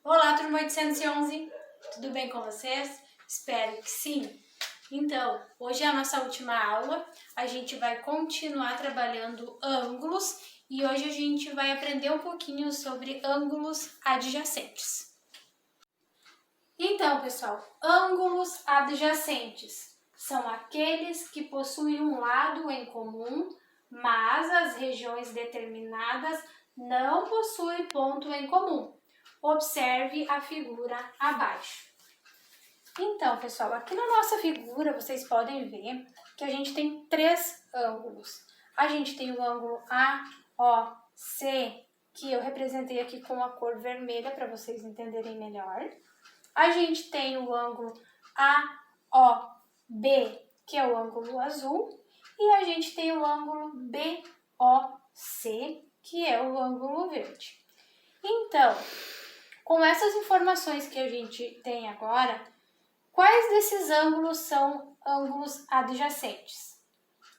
Olá, turma 811, tudo bem com vocês? Espero que sim. Então, hoje é a nossa última aula, a gente vai continuar trabalhando ângulos e hoje a gente vai aprender um pouquinho sobre ângulos adjacentes. Então, pessoal, ângulos adjacentes são aqueles que possuem um lado em comum, mas as regiões determinadas não possuem ponto em comum. Observe a figura abaixo. Então, pessoal, aqui na nossa figura vocês podem ver que a gente tem três ângulos. A gente tem o ângulo AOC, que eu representei aqui com a cor vermelha para vocês entenderem melhor. A gente tem o ângulo AOB, que é o ângulo azul. E a gente tem o ângulo BOC, que é o ângulo verde. Então, com essas informações que a gente tem agora, quais desses ângulos são ângulos adjacentes?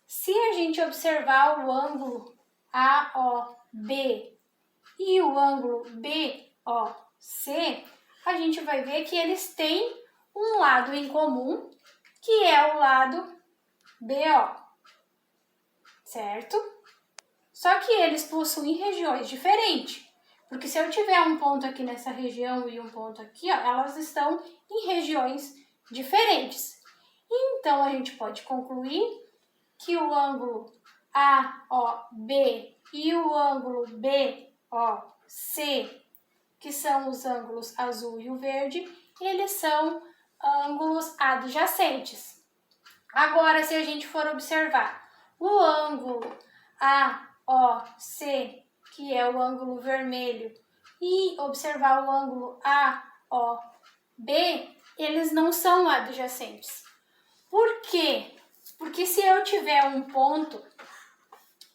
Se a gente observar o ângulo AOB e o ângulo BOC, a gente vai ver que eles têm um lado em comum, que é o lado BO, certo? Só que eles possuem regiões diferentes. Porque se eu tiver um ponto aqui nessa região e um ponto aqui, ó, elas estão em regiões diferentes. Então, a gente pode concluir que o ângulo AOB e o ângulo BOC, que são os ângulos azul e o verde, eles são ângulos adjacentes. Agora, se a gente for observar o ângulo AOC, que é o ângulo vermelho, e observar o ângulo AOB, eles não são adjacentes. Por quê? Porque se eu tiver um ponto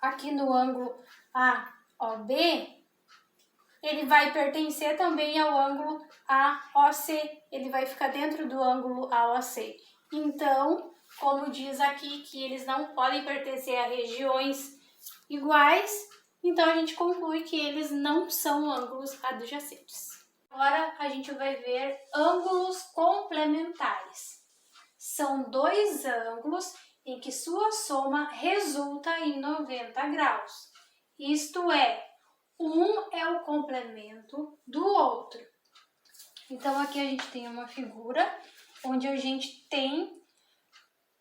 aqui no ângulo AOB, ele vai pertencer também ao ângulo AOC, ele vai ficar dentro do ângulo AOC. Então, como diz aqui que eles não podem pertencer a regiões iguais, então a gente conclui que eles não são ângulos adjacentes. Agora a gente vai ver ângulos complementares. São dois ângulos em que sua soma resulta em 90 graus. Isto é, um é o complemento do outro. Então aqui a gente tem uma figura onde a gente tem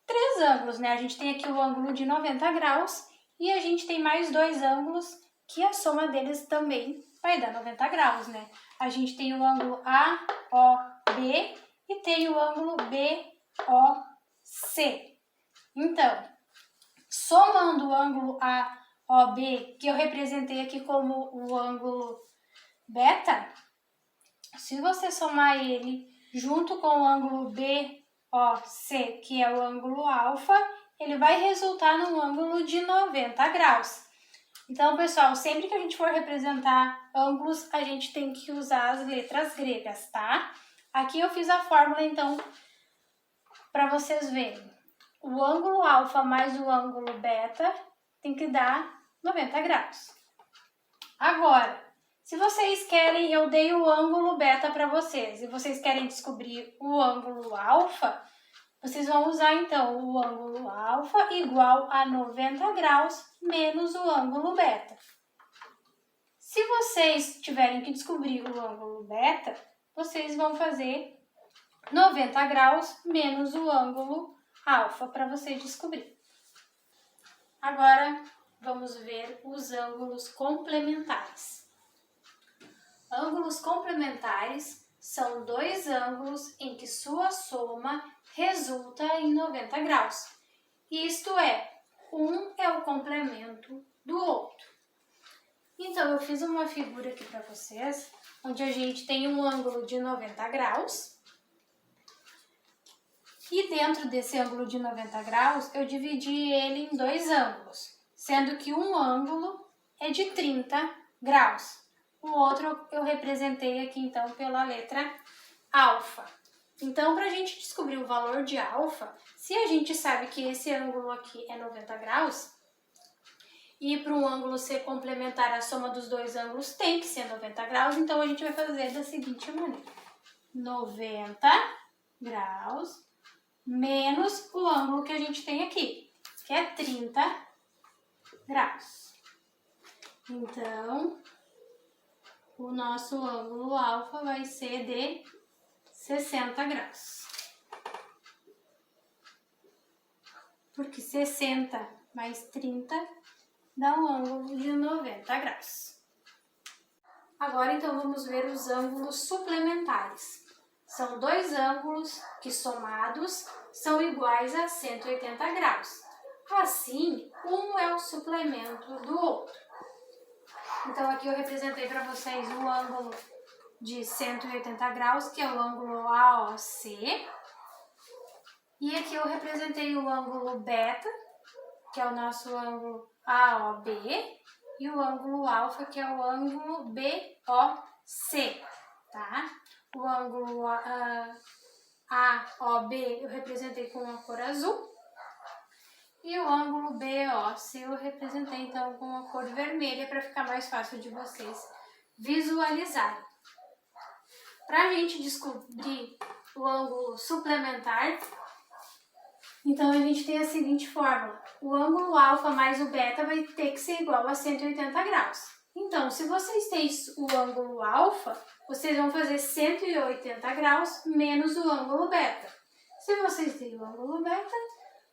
três ângulos, né? A gente tem aqui o ângulo de 90 graus e a gente tem mais dois ângulos que a soma deles também vai dar 90 graus, né? A gente tem o ângulo AOB e tem o ângulo BOC. Então, somando o ângulo AOB, que eu representei aqui como o ângulo beta, se você somar ele junto com o ângulo BOC, que é o ângulo alfa, ele vai resultar num ângulo de 90 graus. Então, pessoal, sempre que a gente for representar ângulos, a gente tem que usar as letras gregas, tá? Aqui eu fiz a fórmula, então, para vocês verem. O ângulo alfa mais o ângulo beta tem que dar 90 graus. Agora, se vocês querem, eu dei o ângulo beta para vocês, e vocês querem descobrir o ângulo alfa, vocês vão usar, então, o ângulo alfa igual a 90 graus menos o ângulo beta. Se vocês tiverem que descobrir o ângulo beta, vocês vão fazer 90 graus menos o ângulo alfa para vocês descobrir. Agora, vamos ver os ângulos complementares. Ângulos complementares são dois ângulos em que sua soma resulta em 90 graus. Isto é, um é o complemento do outro. Então, eu fiz uma figura aqui para vocês, onde a gente tem um ângulo de 90 graus. E dentro desse ângulo de 90 graus, eu dividi ele em dois ângulos, sendo que um ângulo é de 30 graus. O outro eu representei aqui, então, pela letra alfa. Então, para a gente descobrir o valor de alfa, se a gente sabe que esse ângulo aqui é 90 graus, E para um ângulo ser complementar, a soma dos dois ângulos tem que ser 90 graus, então a gente vai fazer da seguinte maneira. 90 graus menos o ângulo que a gente tem aqui, que é 30 graus. Então, o nosso ângulo alfa vai ser de 60 graus. Porque 60 mais 30 dá um ângulo de 90 graus. Agora, então, vamos ver os ângulos suplementares. São dois ângulos que, somados, são iguais a 180 graus. Assim, um é o suplemento do outro. Então, aqui eu representei para vocês o ângulo de 180 graus, que é o ângulo AOC. E aqui eu representei o ângulo beta, que é o nosso ângulo AOB, e o ângulo alfa, que é o ângulo BOC, tá? O ângulo AOB eu representei com a cor azul, e o ângulo BOC eu representei então com a cor vermelha, para ficar mais fácil de vocês visualizarem. Para a gente descobrir o ângulo suplementar, então a gente tem a seguinte fórmula: o ângulo alfa mais o beta vai ter que ser igual a 180 graus. Então, se vocês têm o ângulo alfa, vocês vão fazer 180 graus menos o ângulo beta. Se vocês têm o ângulo beta,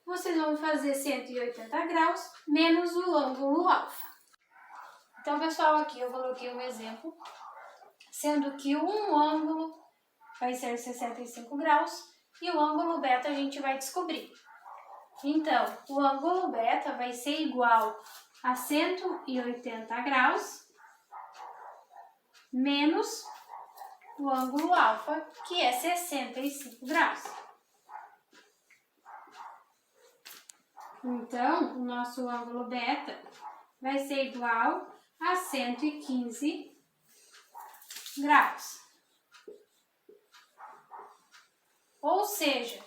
vocês vão fazer 180 graus menos o ângulo alfa. Então, pessoal, aqui eu coloquei um exemplo, sendo que um ângulo vai ser 65 graus e o ângulo beta a gente vai descobrir. Então, o ângulo beta vai ser igual a 180 graus menos o ângulo alfa, que é 65 graus. Então, o nosso ângulo beta vai ser igual a 115 graus. Ou seja,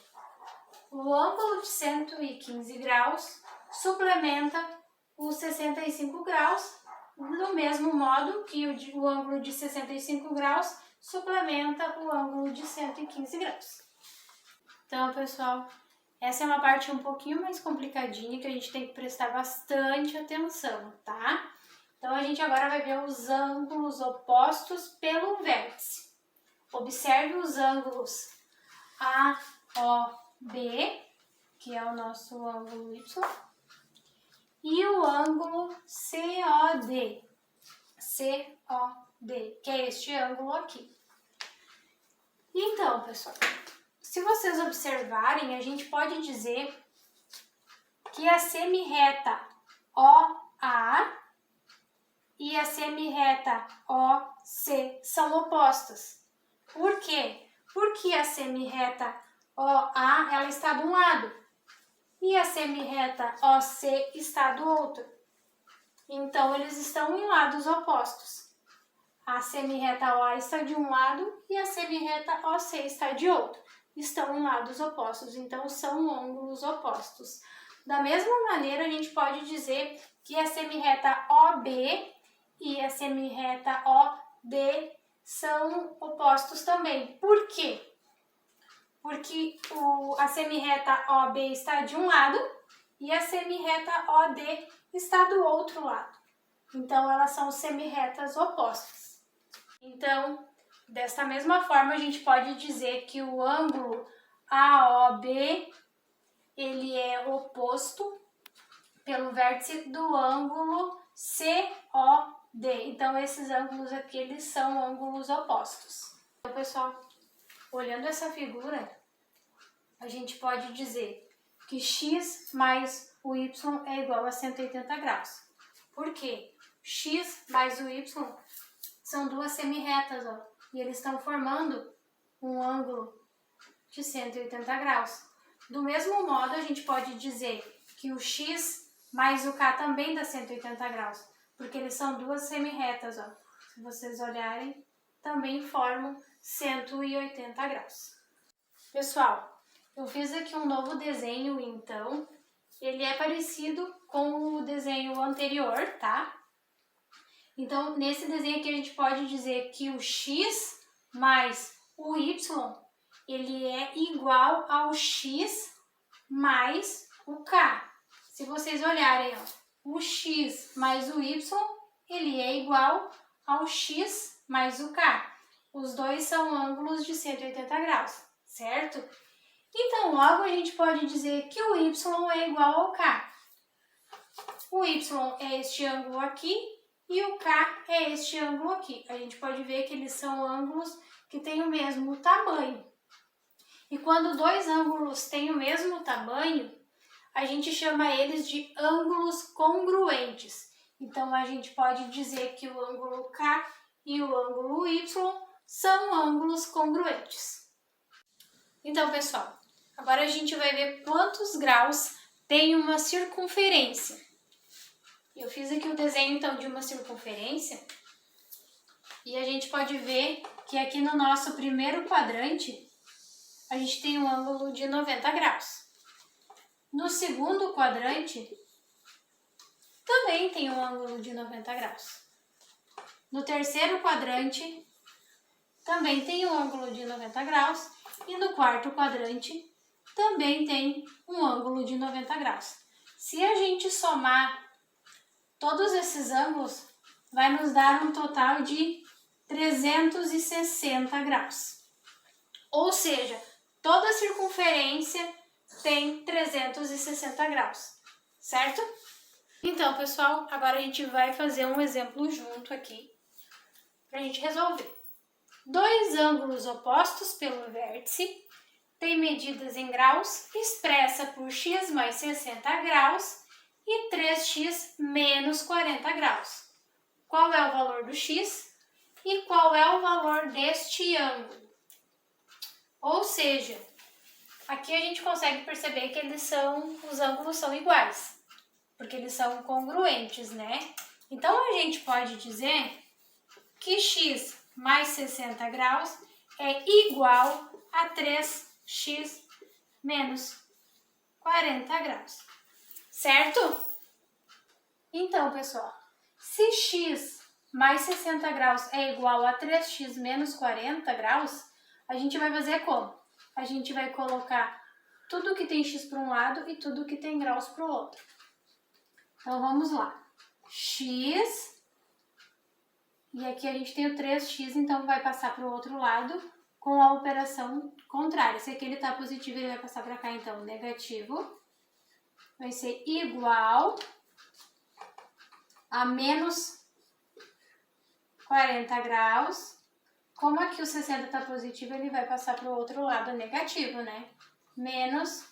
o ângulo de 115 graus suplementa os 65 graus, do mesmo modo que o ângulo de 65 graus suplementa o ângulo de 115 graus. Então, pessoal, essa é uma parte um pouquinho mais complicadinha, que a gente tem que prestar bastante atenção, tá? Então, a gente agora vai ver os ângulos opostos pelo vértice. Observe os ângulos AOB, que é o nosso ângulo Y, e o ângulo COD, que é este ângulo aqui. Então, pessoal, se vocês observarem, a gente pode dizer que a semirreta OA e a semirreta OC são opostas. Por quê? Porque a semirreta OA ela está de um lado e a semirreta OC está do outro. Então, eles estão em lados opostos. A semirreta OA está de um lado e a semirreta OC está de outro. Estão em lados opostos, então são ângulos opostos. Da mesma maneira, a gente pode dizer que a semirreta OB e a semirreta OD são opostos também. Por quê? Porque a semirreta OB está de um lado e a semirreta OD está do outro lado. Então, elas são semirretas opostas. Então, desta mesma forma, a gente pode dizer que o ângulo AOB ele é oposto pelo vértice do ângulo COD. Então, esses ângulos aqui, eles são ângulos opostos. Então, pessoal, olhando essa figura, a gente pode dizer que x mais o y é igual a 180 graus. Por quê? X mais o y são duas semirretas, ó, e eles estão formando um ângulo de 180 graus. Do mesmo modo, a gente pode dizer que o x mais o k também dá 180 graus, porque eles são duas semirretas, ó. Se vocês olharem, também formam 180 graus. Pessoal, eu fiz aqui um novo desenho, então, ele é parecido com o desenho anterior, tá? Então, nesse desenho aqui a gente pode dizer que o x mais o y, ele é igual ao x mais o k. Se vocês olharem, ó, o x mais o y, ele é igual ao x mais o k. Os dois são ângulos de 180 graus, certo? Então, logo a gente pode dizer que o y é igual ao k. O y é este ângulo aqui e o k é este ângulo aqui. A gente pode ver que eles são ângulos que têm o mesmo tamanho. E quando dois ângulos têm o mesmo tamanho, a gente chama eles de ângulos congruentes. Então, a gente pode dizer que o ângulo K e o ângulo Y são ângulos congruentes. Então, pessoal, agora a gente vai ver quantos graus tem uma circunferência. Eu fiz aqui o desenho, então, de uma circunferência. E a gente pode ver que aqui no nosso primeiro quadrante, a gente tem um ângulo de 90 graus. No segundo quadrante, também tem um ângulo de 90 graus. No terceiro quadrante, também tem um ângulo de 90 graus. E no quarto quadrante, também tem um ângulo de 90 graus. Se a gente somar todos esses ângulos, vai nos dar um total de 360 graus. Ou seja, toda circunferência tem 360 graus, certo? Então, pessoal, agora a gente vai fazer um exemplo junto aqui para a gente resolver. Dois ângulos opostos pelo vértice têm medidas em graus expressa por x mais 60 graus e 3x menos 40 graus. Qual é o valor do x e qual é o valor deste ângulo? Ou seja, aqui a gente consegue perceber que os ângulos são iguais, porque eles são congruentes, né? Então, a gente pode dizer que x mais 60 graus é igual a 3x menos 40 graus, certo? Então, pessoal, se x mais 60 graus é igual a 3x menos 40 graus, a gente vai fazer como? A gente vai colocar tudo que tem x para um lado e tudo que tem graus para o outro. Então, vamos lá. X, e aqui a gente tem o 3x, então vai passar para o outro lado com a operação contrária. Se aqui ele está positivo, ele vai passar para cá, então, negativo. Vai ser igual a menos 40 graus. Como aqui o 60 está positivo, ele vai passar para o outro lado negativo, né? Menos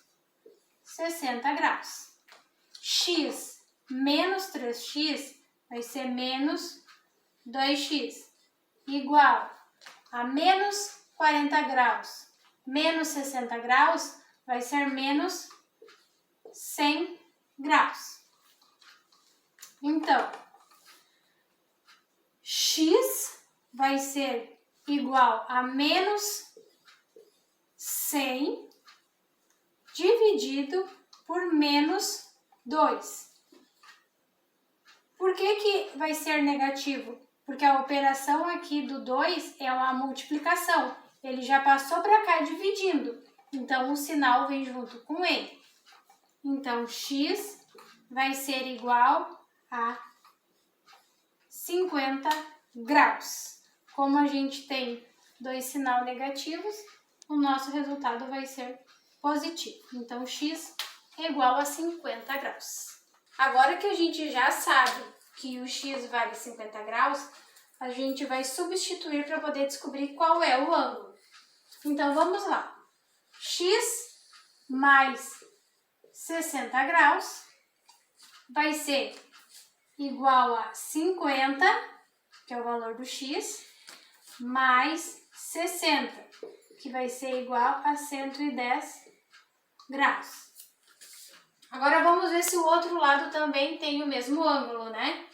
60 graus. X menos 3x vai ser menos 2x, igual a menos 40 graus. Menos 60 graus vai ser menos 100 graus. Então, x vai ser igual a menos 100 dividido por menos 2. Por que vai ser negativo? Porque a operação aqui do 2 é uma multiplicação. Ele já passou para cá dividindo. Então, o sinal vem junto com ele. Então, x vai ser igual a 50 graus. Como a gente tem dois sinais negativos, o nosso resultado vai ser positivo. Então, x é igual a 50 graus. Agora que a gente já sabe que o x vale 50 graus, a gente vai substituir para poder descobrir qual é o ângulo. Então, vamos lá. X mais 60 graus vai ser igual a 50, que é o valor do x, mais 60, que vai ser igual a 110 graus. Agora vamos ver se o outro lado também tem o mesmo ângulo, né?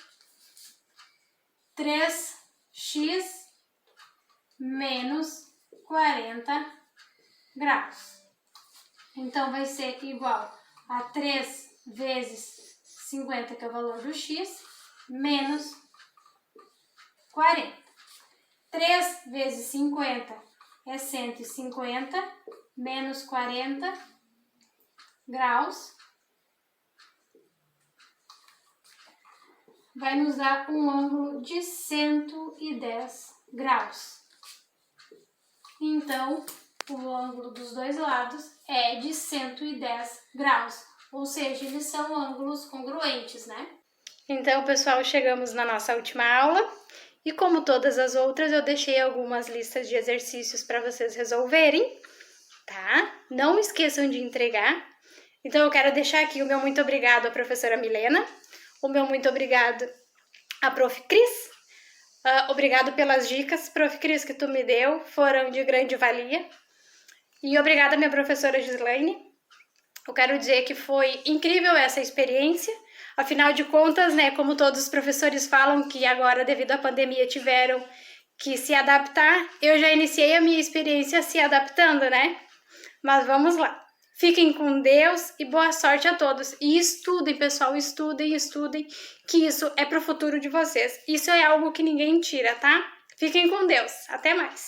3x menos 40 graus. Então, vai ser igual a 3 vezes 50, que é o valor do x, menos 40. 3 vezes 50 é 150, menos 40 graus. Vai nos dar um ângulo de 110 graus. Então, o ângulo dos dois lados é de 110 graus. Ou seja, eles são ângulos congruentes, né? Então, pessoal, chegamos na nossa última aula. E como todas as outras, eu deixei algumas listas de exercícios para vocês resolverem, tá? Não esqueçam de entregar. Então, eu quero deixar aqui o meu muito obrigado à professora Milena, o meu muito obrigado à Prof. Cris. Obrigado pelas dicas, Prof. Cris, que tu me deu, foram de grande valia. E obrigada à minha professora Gislaine. Eu quero dizer que foi incrível essa experiência. Afinal de contas, né, como todos os professores falam que agora, devido à pandemia, tiveram que se adaptar, eu já iniciei a minha experiência se adaptando, né? Mas vamos lá. Fiquem com Deus e boa sorte a todos. E estudem, pessoal, estudem, que isso é pro futuro de vocês. Isso é algo que ninguém tira, tá? Fiquem com Deus. Até mais.